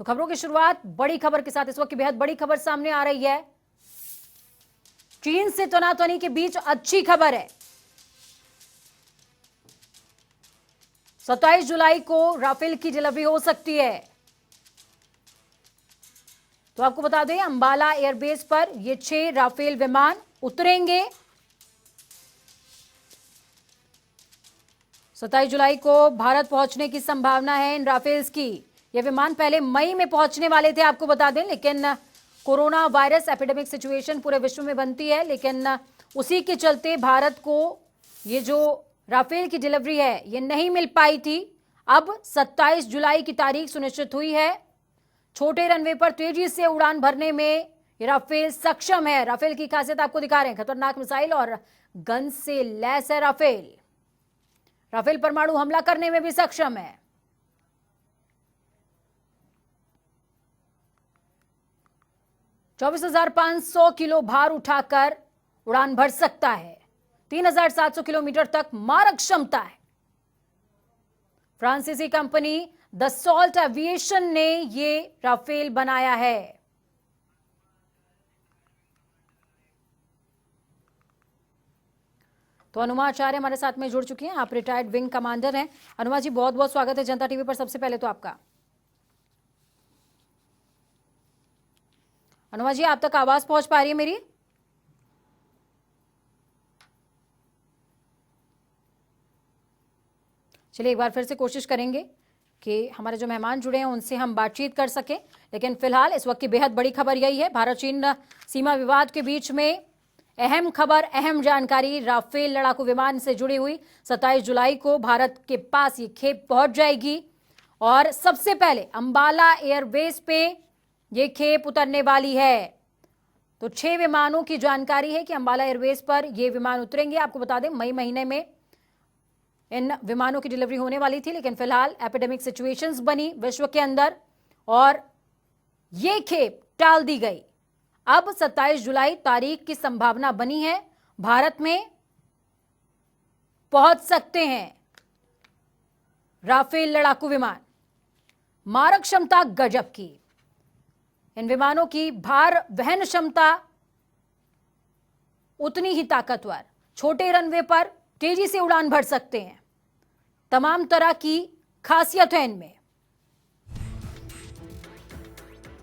तो खबरों की शुरुआत बड़ी खबर के साथ। इस वक्त की बेहद बड़ी खबर सामने आ रही है। चीन से तनातनी के बीच अच्छी खबर है। 27 जुलाई को राफेल की डिलीवरी हो सकती है। तो आपको बता दें, अंबाला एयरबेस पर ये 6 राफेल विमान उतरेंगे। 27 जुलाई को भारत पहुंचने की संभावना है इन राफेल्स की। ये विमान पहले मई में पहुंचने वाले थे, आपको बता दें, लेकिन कोरोना वायरस एपिडेमिक सिचुएशन पूरे विश्व में बनती है, लेकिन उसी के चलते भारत को ये जो राफेल की डिलीवरी है ये नहीं मिल पाई थी। अब 27 जुलाई की तारीख सुनिश्चित हुई है। छोटे रनवे पर तेजी से उड़ान भरने में ये राफेल सक्षम है। राफेल की खासियत आपको दिखा रहे हैं। खतरनाक मिसाइल और गन से लैस है राफेल। राफेल परमाणु हमला करने में भी सक्षम है। चौबीस 24,500 किलो भार उठाकर उड़ान भर सकता है। 3,700 किलोमीटर तक मारक क्षमता है। फ्रांसीसी कंपनी दसॉल्ट एविएशन ने ये राफेल बनाया है। तो अनुमा आचार्य हमारे साथ में जुड़ चुकी हैं। आप रिटायर्ड विंग कमांडर हैं। अनुमा जी, बहुत बहुत स्वागत है जनता टीवी पर। सबसे पहले तो आपका। अनुमा जी, आप तक आवाज पहुंच पा रही है मेरी? चलिए एक बार फिर से कोशिश करेंगे कि हमारे जो मेहमान जुड़े हैं उनसे हम बातचीत कर सकें। लेकिन फिलहाल इस वक्त की बेहद बड़ी खबर यही है। भारत चीन सीमा विवाद के बीच में अहम खबर, अहम जानकारी राफेल लड़ाकू विमान से जुड़ी हुई। 27 जुलाई को भारत के पास ये खेप पहुंच जाएगी और सबसे पहले अंबाला एयरबेस पे ये खेप उतरने वाली है। तो 6 विमानों की जानकारी है कि अंबाला एयरबेस पर ये विमान उतरेंगे। आपको बता दें, मई महीने में इन विमानों की डिलीवरी होने वाली थी, लेकिन फिलहाल एपिडेमिक सिचुएशंस बनी विश्व के अंदर और ये खेप टाल दी गई। अब 27 जुलाई तारीख की संभावना बनी है। भारत में पहुंच सकते हैं राफेल लड़ाकू विमान। मारक क्षमता गजब की। इन विमानों की भार वहन क्षमता उतनी ही ताकतवर। छोटे रनवे पर तेजी से उड़ान भर सकते हैं। तमाम तरह की खासियत है इनमें।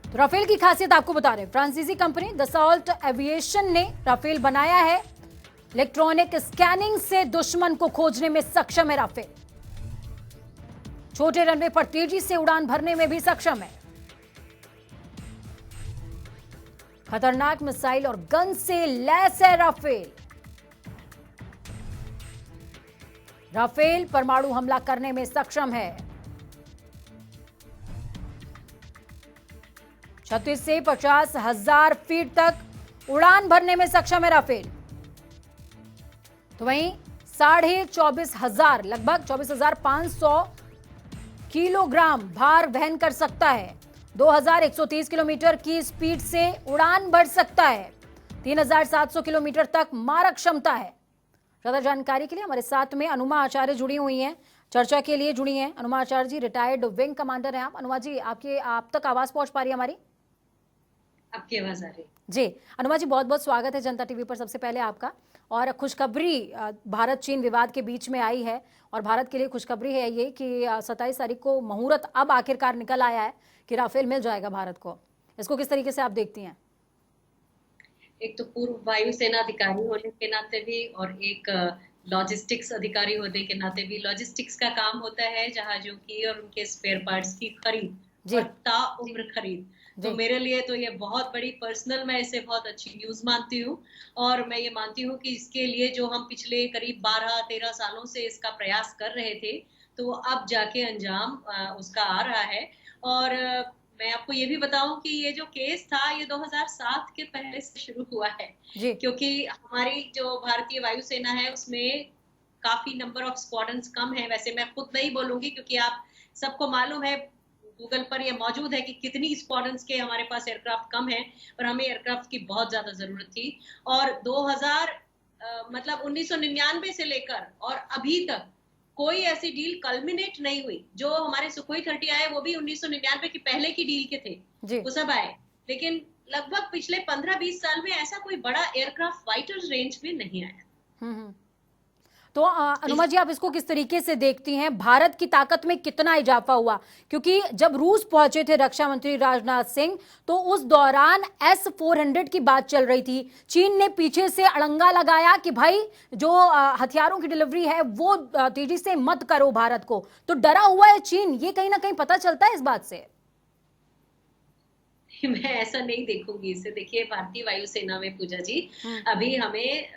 तो राफेल की खासियत आपको बता रहे हैं। फ्रांसीसी कंपनी दसॉल्ट एविएशन ने राफेल बनाया है। इलेक्ट्रॉनिक स्कैनिंग से दुश्मन को खोजने में सक्षम है राफेल। छोटे रनवे पर तेजी से उड़ान भरने में भी सक्षम है। खतरनाक मिसाइल और गन से लैस है राफेल। राफेल परमाणु हमला करने में सक्षम है। 36 से 50,000 फीट तक उड़ान भरने में सक्षम है राफेल। तो वहीं 24,500 लगभग 24,500 किलोग्राम भार वहन कर सकता है। 2,130 किलोमीटर की स्पीड से उड़ान भर सकता है। 3,700 किलोमीटर तक मारक क्षमता है। ज्यादा जानकारी के लिए हमारे साथ में अनुमा आचार्य जुड़ी हुई हैं, चर्चा के लिए जुड़ी हैं। अनुमा आचार्य जी रिटायर्ड विंग कमांडर हैं आप। अनुमा जी, आप तक आवाज पहुंच पा रही है हमारी? आपकी आवाज आ रही जी। अनुमा जी, बहुत बहुत स्वागत है जनता टीवी पर सबसे पहले आपका। और खुशखबरी भारत चीन विवाद के बीच में आई है और भारत के लिए खुशखबरी है ये कि 27 तारीख को मुहूर्त अब आखिरकार निकल आया है कि राफेल मिल जाएगा भारत को। इसको किस तरीके से आप देखती हैं? एक तो पूर्व वायुसेना अधिकारी होने के नाते भी और एक लॉजिस्टिक्स अधिकारी होने के नाते भी, लॉजिस्टिक्स का काम होता है जहाजों की और उनके स्पेयर पार्ट्स की खरीद और ताउम्र खरीद। तो मेरे लिए तो ये बहुत बड़ी पर्सनल, मैं इसे बहुत अच्छी न्यूज मानती हूँ। और मैं ये मानती हूँ कि इसके लिए जो हम पिछले करीब 12-13 सालों से इसका प्रयास कर रहे थे, तो अब जाके अंजाम उसका आ रहा है। और मैं आपको ये भी बताऊं कि ये जो केस था ये 2007 के पहले से शुरू हुआ है, क्योंकि हमारी जो भारतीय वायुसेना है उसमें काफी नंबर ऑफ स्क्वाड्रन्स कम है। वैसे मैं खुद नहीं बोलूंगी क्योंकि आप सबको मालूम है, गूगल पर ये मौजूद है कि कितनी स्क्वाड्रन्स के हमारे पास एयरक्राफ्ट कम है, पर हमें एयरक्राफ्ट की बहुत ज्यादा जरूरत थी। और 1999 से लेकर और अभी तक कोई ऐसी डील कल्मिनेट नहीं हुई। जो हमारे सुखोई 30 आए वो भी 1999 की पहले की डील के थे, जी। वो सब आए, लेकिन लगभग पिछले 15-20 साल में ऐसा कोई बड़ा एयरक्राफ्ट फाइटर्स रेंज में नहीं आया। हम्म। तो अनुमा जी, आप इसको किस तरीके से देखती हैं? भारत की ताकत में कितना इजाफा हुआ? क्योंकि जब रूस पहुंचे थे रक्षा मंत्री राजनाथ सिंह, तो उस दौरान S-400 की बात चल रही थी। चीन ने पीछे से अड़ंगा लगाया कि भाई जो हथियारों की डिलीवरी है वो तेजी से मत करो भारत को। तो डरा हुआ है चीन, ये कहीं ना कहीं पता चलता है इस बात से। मैं ऐसा नहीं देखूंगी इसे। देखिए, भारतीय वायुसेना में पूजा जी अभी हमें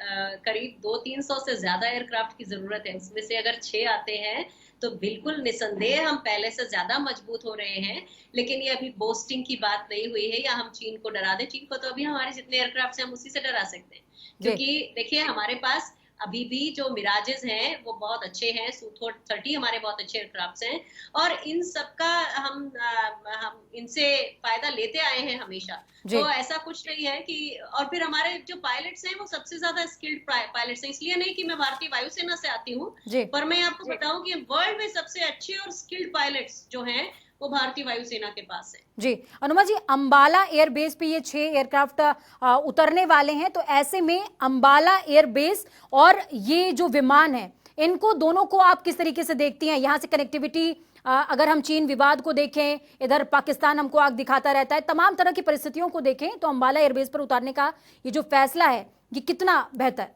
करीब 200-300 से ज्यादा एयरक्राफ्ट की जरूरत है। उसमें से अगर 6 आते हैं तो बिल्कुल निसंदेह हम पहले से ज्यादा मजबूत हो रहे हैं। लेकिन ये अभी बोस्टिंग की बात नहीं हुई है या हम चीन को डरा दें। चीन को तो अभी हमारे जितने एयरक्राफ्ट हैं हम उसी से डरा सकते हैं, क्योंकि देखिए हमारे पास अभी भी जो मिराजेस हैं वो बहुत अच्छे हैं, Su 30 हमारे बहुत अच्छे एयरक्राफ्ट हैं, और इन सबका हम इनसे फायदा लेते आए हैं हमेशा। तो ऐसा कुछ नहीं है कि, और फिर हमारे जो पायलट्स हैं वो सबसे ज्यादा स्किल्ड पायलट्स हैं। इसलिए नहीं कि मैं भारतीय वायुसेना से आती हूँ, पर मैं आपको बताऊं कि वर्ल्ड में सबसे अच्छे और स्किल्ड पायलट्स जो हैं वो भारतीय वायुसेना के पास है। जी अनुमा जी, अंबाला एयरबेस पे ये 6 एयरक्राफ्ट उतरने वाले हैं, तो ऐसे में अंबाला एयरबेस और ये जो विमान है, इनको दोनों को आप किस तरीके से देखती हैं? यहाँ से कनेक्टिविटी, अगर हम चीन विवाद को देखें, इधर पाकिस्तान हमको आग दिखाता रहता है, तमाम तरह की परिस्थितियों को देखें, तो अंबाला एयरबेस पर उतारने का ये जो फैसला है ये कितना बेहतर?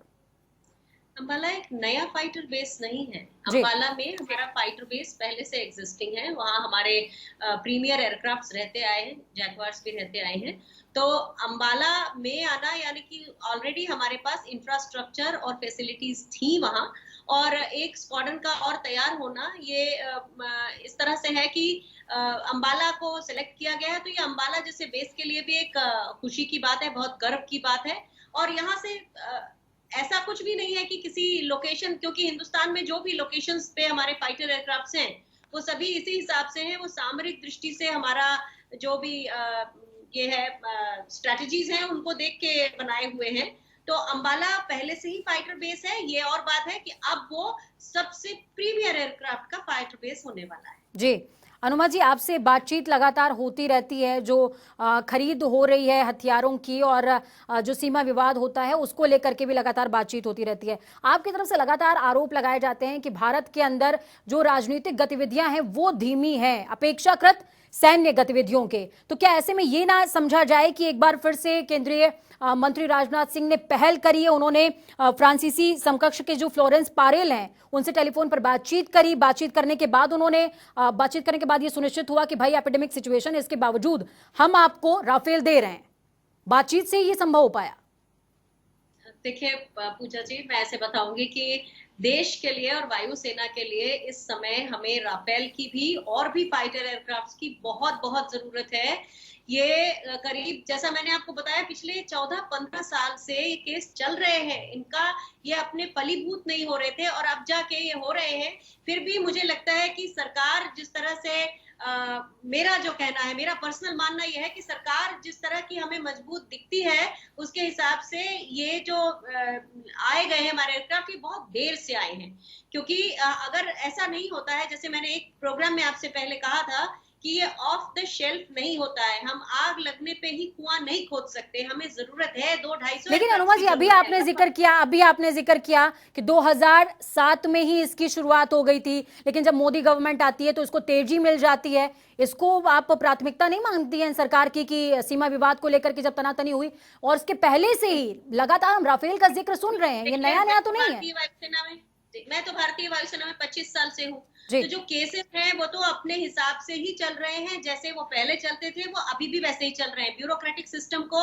अंबाला एक नया फाइटर बेस नहीं है। अंबाला में हमारा फाइटर बेस पहले से एग्जिस्टिंग है। वहाँ हमारे प्रीमियर एयरक्राफ्ट्स रहते आए हैं, जैगवार्स भी रहते आए हैं। तो अंबाला में आना यानी कि ऑलरेडी हमारे पास इंफ्रास्ट्रक्चर और फैसिलिटीज थी वहाँ, और एक स्क्वाड्रन का और तैयार होना ये इस तरह से है कि अंबाला को सिलेक्ट किया गया है। तो ये अंबाला जैसे बेस के लिए भी एक खुशी की बात है, बहुत गर्व की बात है। और यहाँ से ऐसा कुछ भी नहीं है कि किसी लोकेशन, क्योंकि हिंदुस्तान में जो भी लोकेशंस पे हमारे फाइटर एयरक्राफ्ट्स हैं वो सभी इसी हिसाब से हैं। वो सामरिक दृष्टि से हमारा जो भी ये है स्ट्रेटजीज हैं उनको देख के बनाए हुए हैं। तो अंबाला पहले से ही फाइटर बेस है। ये और बात है कि अब वो सबसे प्रीमियर एयरक्राफ्ट का फाइटर बेस होने वाला है। जी अनुमा जी, आपसे बातचीत लगातार होती रहती है, जो खरीद हो रही है हथियारों की और जो सीमा विवाद होता है उसको लेकर के भी लगातार बातचीत होती रहती है। आपकी तरफ से लगातार आरोप लगाए जाते हैं कि भारत के अंदर जो राजनीतिक गतिविधियां हैं वो धीमी हैं अपेक्षाकृत सैन्य गतिविधियों के। तो क्या ऐसे में ये ना समझा जाए कि एक बार फिर से केंद्रीय मंत्री राजनाथ सिंह ने पहल करी है, उन्होंने फ्रांसीसी समकक्ष के जो फ्लोरेंस पारेल हैं उनसे टेलीफोन पर बातचीत करी, बातचीत करने के बाद ये सुनिश्चित हुआ कि भाई एपिडेमिक सिचुएशन है, इसके बावजूद हम आपको राफेल दे रहे हैं। बातचीत से ये संभव हो पाया? देखिए पूजा जी, मैं ऐसे बताऊंगी कि देश के लिए और वायुसेना के लिए इस समय हमें राफेल की भी और भी फाइटर एयरक्राफ्ट्स की बहुत बहुत जरूरत है। ये करीब, जैसा मैंने आपको बताया, पिछले 14-15 साल से ये केस चल रहे हैं इनका। ये अपने फलीभूत नहीं हो रहे थे और अब जाके ये हो रहे हैं। फिर भी मुझे लगता है कि सरकार जिस तरह से मेरा जो कहना है, मेरा पर्सनल मानना यह है कि सरकार जिस तरह की हमें मजबूत दिखती है उसके हिसाब से ये जो आए गए हैं हमारे एयरक्राफ्ट, ये बहुत देर से आए हैं। क्योंकि अगर ऐसा नहीं होता है, जैसे मैंने एक प्रोग्राम में आपसे पहले कहा था कि ये ऑफ द शेल्फ नहीं होता है। हम आग लगने पे ही कुआं नहीं खोद सकते, हमें जरूरत है 200-250। लेकिन अनुमा जी, अभी आपने जिक्र किया कि 2007 में ही इसकी शुरुआत हो गई थी, लेकिन जब मोदी गवर्नमेंट आती है तो इसको तेजी मिल जाती है। इसको आप प्राथमिकता नहीं मानती हैं सरकार की कि सीमा विवाद को लेकर के जब तनातनी हुई और इसके पहले से ही लगातार हम राफेल का जिक्र सुन रहे हैं, ये नया तो नहीं है? मैं तो भारतीय वायुसेना में 25 साल से हूँ। तो जो केसेस हैं वो तो अपने हिसाब से ही चल रहे हैं, जैसे वो पहले चलते थे वो अभी भी वैसे ही चल रहे हैं। ब्यूरोक्रेटिक सिस्टम को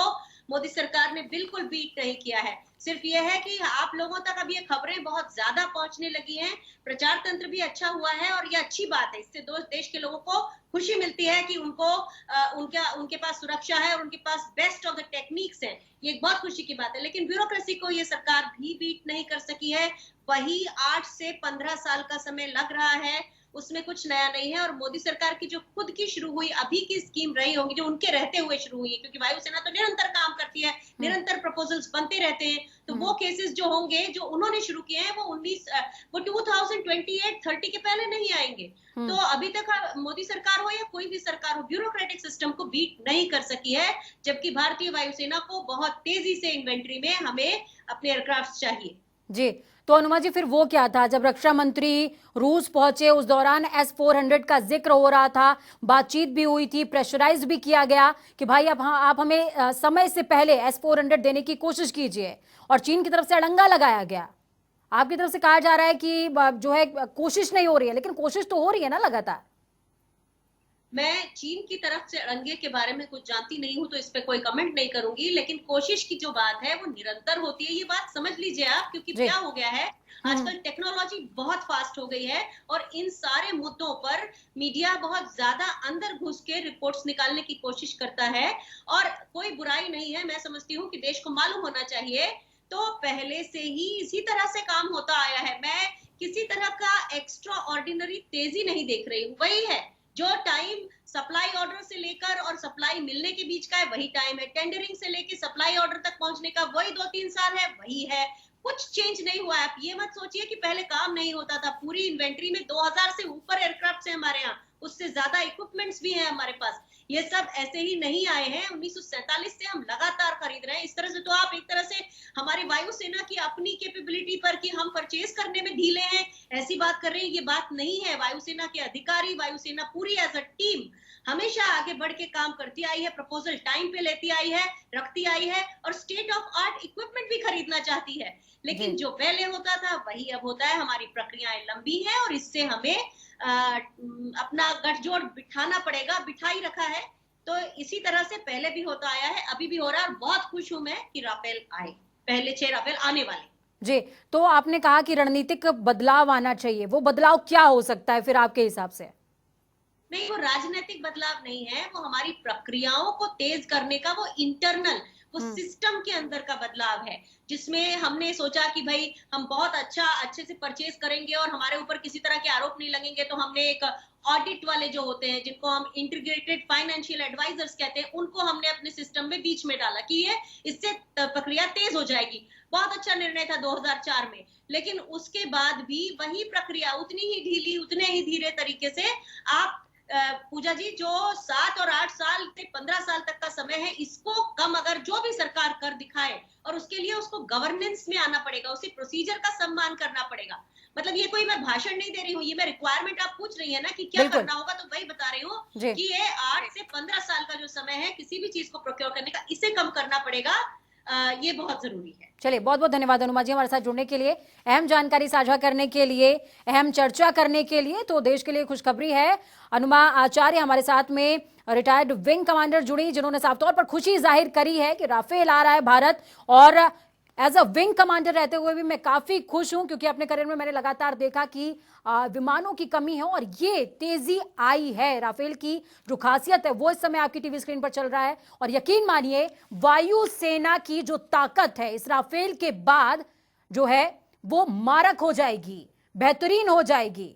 मोदी सरकार ने बिल्कुल बीट नहीं किया है। सिर्फ ये है कि आप लोगों तक अब ये खबरें बहुत ज्यादा पहुंचने लगी हैं, प्रचार तंत्र भी अच्छा हुआ है और ये अच्छी बात है। इससे देश के लोगों को खुशी मिलती है कि उनके पास सुरक्षा है और उनके पास बेस्ट ऑफ द टेक्निक्स है। ये एक बहुत खुशी की बात है। लेकिन ब्यूरोक्रेसी को ये सरकार भी बीट नहीं कर सकी है। वही 8 से 15 साल का समय लग रहा है उसमें कुछ नया नहीं है। और मोदी सरकार की जो खुद की शुरू हुई अभी की स्कीम रही होंगी, जो उनके रहते हुए शुरू हुई है, क्योंकि वायुसेना तो निरंतर काम करती है, निरंतर प्रपोजल्स बनते रहते हैं, तो वो केसेस जो होंगे जो उन्होंने शुरू किए हैं वो 2028-30 के पहले नहीं आएंगे। तो अभी तक मोदी सरकार हो या कोई भी सरकार हो, ब्यूरोक्रेटिक सिस्टम को बीट नहीं कर सकी है, जबकि भारतीय वायुसेना को बहुत तेजी से इन्वेंट्री में हमें अपने एयरक्राफ्ट चाहिए। जी, तो अनुमा जी फिर वो क्या था जब रक्षा मंत्री रूस पहुंचे, उस दौरान S-400 का जिक्र हो रहा था, बातचीत भी हुई थी, प्रेशराइज भी किया गया कि भाई अब हाँ आप हमें समय से पहले S-400 देने की कोशिश कीजिए, और चीन की तरफ से अड़ंगा लगाया गया। आपकी तरफ से कहा जा रहा है कि जो है कोशिश नहीं हो रही है, लेकिन कोशिश तो हो रही है ना लगातार। मैं चीन की तरफ से अड़ंगे के बारे में कुछ जानती नहीं हूं, तो इस पे कोई कमेंट नहीं करूंगी, लेकिन कोशिश की जो बात है वो निरंतर होती है, ये बात समझ लीजिए आप। क्योंकि क्या हो गया है, आजकल टेक्नोलॉजी बहुत फास्ट हो गई है और इन सारे मुद्दों पर मीडिया बहुत ज्यादा अंदर घुस के रिपोर्ट्स निकालने की कोशिश करता है। और कोई बुराई नहीं है, मैं समझती हूँ कि देश को मालूम होना चाहिए, तो पहले से ही इसी तरह से काम होता आया है। मैं किसी तरह का एक्स्ट्रा ऑर्डिनरी तेजी नहीं देख रही हूँ। वही है जो टाइम सप्लाई ऑर्डर से लेकर और सप्लाई मिलने के बीच का है, वही टाइम है। टेंडरिंग से लेकर सप्लाई ऑर्डर तक पहुंचने का वही 2-3 साल है, वही है। कुछ चेंज नहीं हुआ है। आप ये मत सोचिए कि पहले काम नहीं होता था। पूरी इन्वेंट्री में 2000 से ऊपर एयरक्राफ्ट है हमारे यहाँ, उससे ज्यादा इक्विपमेंट्स भी हैं हमारे पास। ये सब ऐसे ही नहीं आए हैं, 1947 से हम लगातार खरीद रहे हैं। इस तरह से तो आप एक तरह से हमारी वायुसेना की अपनी कैपेबिलिटी पर कि हम परचेज करने में ढीले हैं, ऐसी बात कर रहे हैं, ये बात नहीं है। वायुसेना के अधिकारी, वायुसेना पूरी एज अ टीम हमेशा आगे बढ़ के काम करती आई है, प्रपोजल टाइम पे लेती आई है, रखती आई है, और स्टेट ऑफ आर्ट इक्विपमेंट भी खरीदना चाहती है। लेकिन जो पहले होता था वही अब होता है। हमारी प्रक्रियाएं लंबी हैं और इससे हमें अपना गठजोड़ बिठाना पड़ेगा, बिठाई रखा है। तो इसी तरह से पहले भी होता आया है, अभी भी हो रहा है, और बहुत खुश हूं मैं कि राफेल आए, पहले 6 राफेल आने वाले। जी, तो आपने कहा कि रणनीतिक बदलाव आना चाहिए, वो बदलाव क्या हो सकता है फिर आपके हिसाब से? नहीं, वो राजनीतिक बदलाव नहीं है, वो हमारी प्रक्रियाओं को तेज करने का, वो इंटरनल, वो सिस्टम के अंदर का बदलाव है, जिसमें हमने सोचा कि भाई हम बहुत अच्छे से परचेज करेंगे और हमारे ऊपर किसी तरह के आरोप नहीं लगेंगे। तो हमने एक ऑडिट वाले जो होते हैं, जिनको हम इंटीग्रेटेड फाइनेंशियल एडवाइजर्स कहते हैं, उनको हमने अपने सिस्टम में बीच में डाला कि ये इससे प्रक्रिया तेज हो जाएगी। बहुत अच्छा निर्णय था 2004 में, लेकिन उसके बाद भी वही प्रक्रिया उतनी ही ढीली, उतने ही धीरे तरीके से आप पूजा जी, जो 7 और 8 साल से 15 साल तक का समय है, इसको कम अगर जो भी सरकार कर दिखाए, और उसके लिए उसको गवर्नेंस में आना पड़ेगा, उसी प्रोसीजर का सम्मान करना पड़ेगा। मतलब ये कोई मैं भाषण नहीं दे रही हूँ, ये मैं रिक्वायरमेंट आप पूछ रही है ना कि क्या करना होगा, तो वही बता रही हूँ कि ये 8 से 15 साल का जो समय है किसी भी चीज को प्रोक्योर करने का, इसे कम करना पड़ेगा। ये बहुत जरूरी है। चलिए, बहुत बहुत धन्यवाद अनुमा जी हमारे साथ जुड़ने के लिए, अहम जानकारी साझा करने के लिए, अहम चर्चा करने के लिए। तो देश के लिए खुशखबरी है, अनुमा आचार्य हमारे साथ में रिटायर्ड विंग कमांडर जुड़ी, जिन्होंने साफ तौर पर खुशी जाहिर करी है कि राफेल आ रहा है भारत। और एज अ विंग कमांडर रहते हुए भी मैं काफी खुश हूं, क्योंकि अपने करियर में मैंने लगातार देखा कि विमानों की कमी है और ये तेजी आई है। राफेल की जो खासियत है वो इस समय आपकी टीवी स्क्रीन पर चल रहा है, और यकीन मानिए वायुसेना की जो ताकत है इस राफेल के बाद जो है वो मारक हो जाएगी, बेहतरीन हो जाएगी।